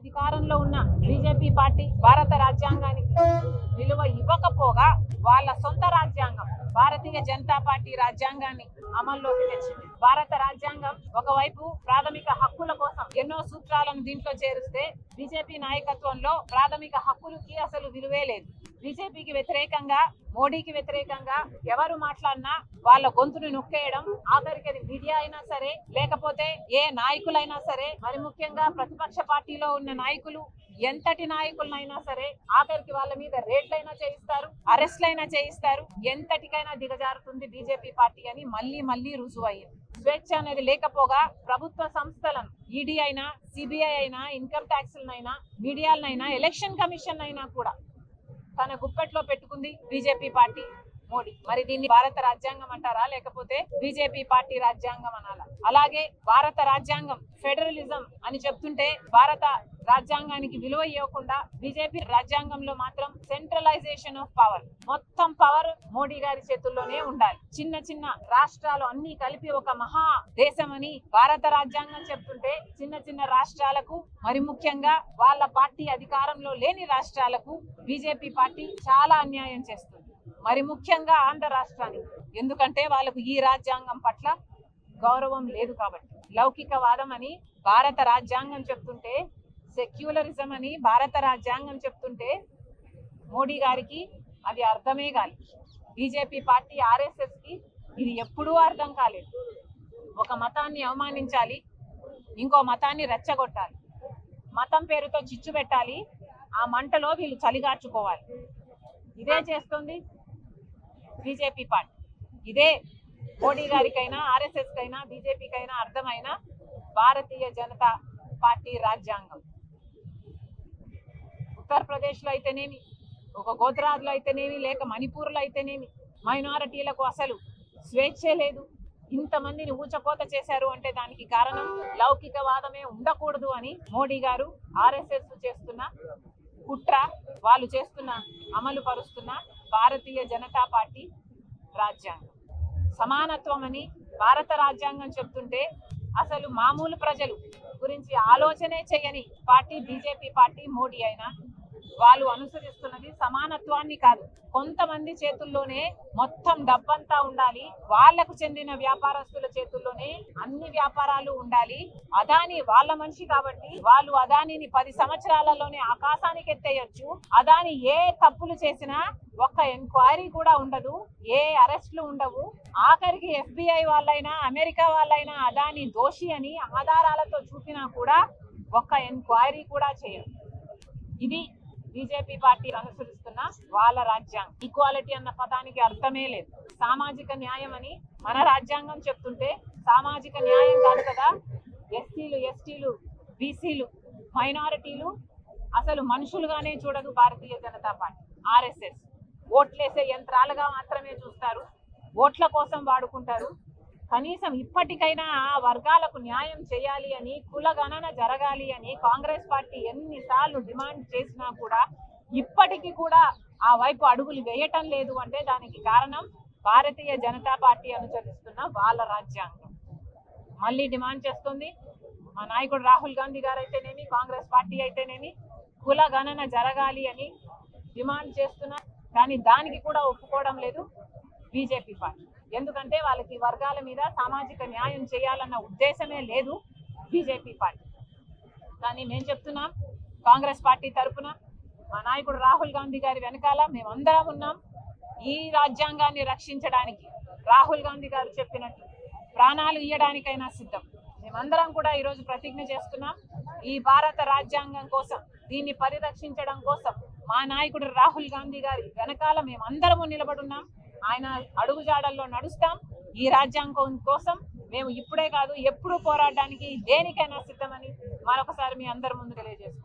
అధికారంలో ఉన్న BJP party భారత రాజ్యాంగానికి విలువ ఇవ్వకపోగా వాళ్ళ సొంత రాజ్యాంగం భారతీయ జనతా పార్టీ రాజ్యాంగాన్ని అమల్లోకి తెచ్చింది. భారత రాజ్యాంగం ఒకవైపు ప్రాథమిక హక్కుల కోసం ఎన్నో సూత్రాలను దీంట్లో చేరిస్తే బీజేపీ నాయకత్వంలో ప్రాథమిక హక్కులకి అసలు విలువే లేదు. బీజేపీకి వ్యతిరేకంగా, మోడీకి వ్యతిరేకంగా ఎవరు మాట్లాడినా వాళ్ళ గొంతును నొక్కేయడం, ఆఖరికి అది మీడియా అయినా సరే లేకపోతే ఏ నాయకులైనా సరే, మరి ముఖ్యంగా ప్రతిపక్ష పార్టీలో ఉన్న నాయకులు ఎంతటి నాయకులైనా సరే ఆఖరికి వాళ్ళ మీద రేట్లైనా చేయిస్తారు, అరెస్ట్లైనా చేయిస్తారు, ఎంతటికైనా దిగజారుతుంది బీజేపీ పార్టీ అని మళ్ళీ రుజువు అయ్యింది. స్వేచ్ఛ అనేది లేకపోగా ప్రభుత్వ సంస్థలను ఈడీ అయినా, సిబిఐ అయినా, ఇన్కమ్ ట్యాక్స్లనైనా, మీడియాలనైనా, ఎలక్షన్ కమిషన్ అయినా కూడా తన గుప్పెట్లో పెట్టుకుంది బీజేపీ పార్టీ, మోడీ. మరి దీన్ని భారత రాజ్యాంగం అంటారా లేకపోతే బీజేపీ పార్టీ రాజ్యాంగం అనాలా? అలాగే భారత రాజ్యాంగం ఫెడరలిజం అని చెప్తుంటే భారత రాజ్యాంగానికి విలువ ఇవ్వకుండా బీజేపీ రాజ్యాంగంలో మాత్రం సెంట్రలైజేషన్ ఆఫ్ పవర్, మొత్తం పవర్ మోడీ గారి చేతుల్లోనే ఉండాలి. చిన్న చిన్న రాష్ట్రాలు అన్ని కలిపి ఒక మహా దేశం అని భారత రాజ్యాంగం చెప్తుంటే చిన్న చిన్న రాష్ట్రాలకు, మరి ముఖ్యంగా వాళ్ళ పార్టీ అధికారంలో లేని రాష్ట్రాలకు బీజేపీ పార్టీ చాలా అన్యాయం చేస్తుంది. మరి ముఖ్యంగా ఆంధ్ర రాష్ట్రానికి, ఎందుకంటే వాళ్ళకు ఈ రాజ్యాంగం పట్ల గౌరవం లేదు కాబట్టి. లౌకికవాదం అని భారత రాజ్యాంగం చెప్తుంటే, సెక్యులరిజం అని భారత రాజ్యాంగం చెప్తుంటే మోడీ గారికి అది అర్థమే కాలేదు. బీజేపీ పార్టీ ఆర్ఎస్ఎస్ కి ఇది ఎప్పుడూ అర్థం కాలేదు. ఒక మతాన్ని అవమానించాలి, ఇంకో మతాన్ని రెచ్చగొట్టాలి, మతం పేరుతో చిచ్చు పెట్టాలి, ఆ మంటలో వీళ్ళు చలిగార్చుకోవాలి. ఇదే చేస్తుంది బీజేపీ పార్టీ. ఇదే మోడీ గారికైనా, ఆర్ఎస్ఎస్ కైనా, బీజేపీకైనా అర్థమైన భారతీయ జనతా పార్టీ రాజ్యాంగం. ఉత్తరప్రదేశ్లో అయితేనేమి, ఒక గుజరాత్లో అయితేనేమి, లేక మణిపూర్లో అయితేనేమి మైనారిటీలకు అసలు స్వేచ్ఛే లేదు. ఇంతమందిని ఊచకోత చేశారు అంటే దానికి కారణం లౌకికవాదమే ఉండకూడదు అని మోడీ గారు, ఆర్ఎస్ఎస్ చేస్తున్న కుట్ర, వాళ్ళు చేస్తున్న అమలు పరుస్తున్న భారతీయ జనతా పార్టీ రాజ్యాంగం. సమానత్వం అని భారత రాజ్యాంగం చెప్తుంటే అసలు మామూలు ప్రజలు గురించి ఆలోచనే చేయని పార్టీ బీజేపీ పార్టీ, మోడీ అయినా వాళ్ళు అనుసరిస్తున్నది సమానత్వాన్ని కాదు. కొంతమంది చేతుల్లోనే మొత్తం డబ్బంతా ఉండాలి, వాళ్లకు చెందిన వ్యాపారస్తుల చేతుల్లోనే అన్ని వ్యాపారాలు ఉండాలి. అదాని వాళ్ళ మనిషి కాబట్టి వాళ్ళు అదానిని 10 సంవత్సరాలలోనే ఆకాశానికి ఎత్తేయొచ్చు. అదాని ఏ తప్పులు చేసినా ఒక్క ఎంక్వైరీ కూడా ఉండదు, ఏ అరెస్టులు ఉండవు. ఆఖరికి FBI వాళ్ళైనా, అమెరికా వాళ్ళైనా అదాని దోషి అని ఆధారాలతో చూపినా కూడా ఒక్క ఎంక్వైరీ కూడా చేయరు. ఇది బీజేపీ పార్టీ అనుసరిస్తున్న వాళ్ళ రాజ్యాంగం. ఈక్వాలిటీ అన్న పదానికి అర్థమే లేదు. సామాజిక న్యాయం అని మన రాజ్యాంగం చెప్తుంటే సామాజిక న్యాయం కాదు కదా. ఎస్సీలు, ఎస్టీలు, బీసీలు, మైనారిటీలు అసలు మనుషులుగానే చూడదు భారతీయ జనతా పార్టీ. ఆర్ఎస్ఎస్ ఓట్లేసే యంత్రాలుగా మాత్రమే చూస్తారు, ఓట్ల కోసం వాడుకుంటారు. కనీసం ఇప్పటికైనా ఆ వర్గాలకు న్యాయం చేయాలి అని, కుల గణన జరగాలి అని కాంగ్రెస్ పార్టీ ఎన్నిసార్లు డిమాండ్ చేసినా కూడా ఇప్పటికీ కూడా ఆ వైపు అడుగులు వేయటం లేదు. అంటే దానికి కారణం భారతీయ జనతా పార్టీ అనుసరిస్తున్న వాళ్ళ రాజ్యాంగం. మళ్ళీ డిమాండ్ చేస్తుంది మా నాయకుడు రాహుల్ గాంధీ గారు అయితేనేమి, కాంగ్రెస్ పార్టీ అయితేనేమి కుల గణన జరగాలి అని డిమాండ్ చేస్తున్నా, కానీ దానికి కూడా ఒప్పుకోవడం లేదు బీజేపీ పార్టీ. ఎందుకంటే వాళ్ళకి వర్గాల మీద సామాజిక న్యాయం చేయాలన్న ఉద్దేశమే లేదు బీజేపీ పార్టీ. కానీ మేము చెప్తున్నాం, కాంగ్రెస్ పార్టీ తరఫున మా నాయకుడు రాహుల్ గాంధీ గారి వెనకాల మేమందరం ఉన్నాం. ఈ రాజ్యాంగాన్ని రక్షించడానికి రాహుల్ గాంధీ గారు చెప్పినట్టు ప్రాణాలు ఇయ్యడానికైనా సిద్ధం. మేమందరం కూడా ఈరోజు ప్రతిజ్ఞ చేస్తున్నాం, ఈ భారత రాజ్యాంగం కోసం, దీన్ని పరిరక్షించడం కోసం మా నాయకుడు రాహుల్ గాంధీ గారి వెనకాల మేమందరము నిలబడున్నాం. ఆయన అడుగుజాడల్లో నడుస్తాం. ఈ రాజ్యాంగం కోసం మేము ఇప్పుడే కాదు ఎప్పుడూ పోరాడడానికి దేనికైనా సిద్ధమని మరొకసారి మీ అందరి ముందు తెలియజేస్తాం.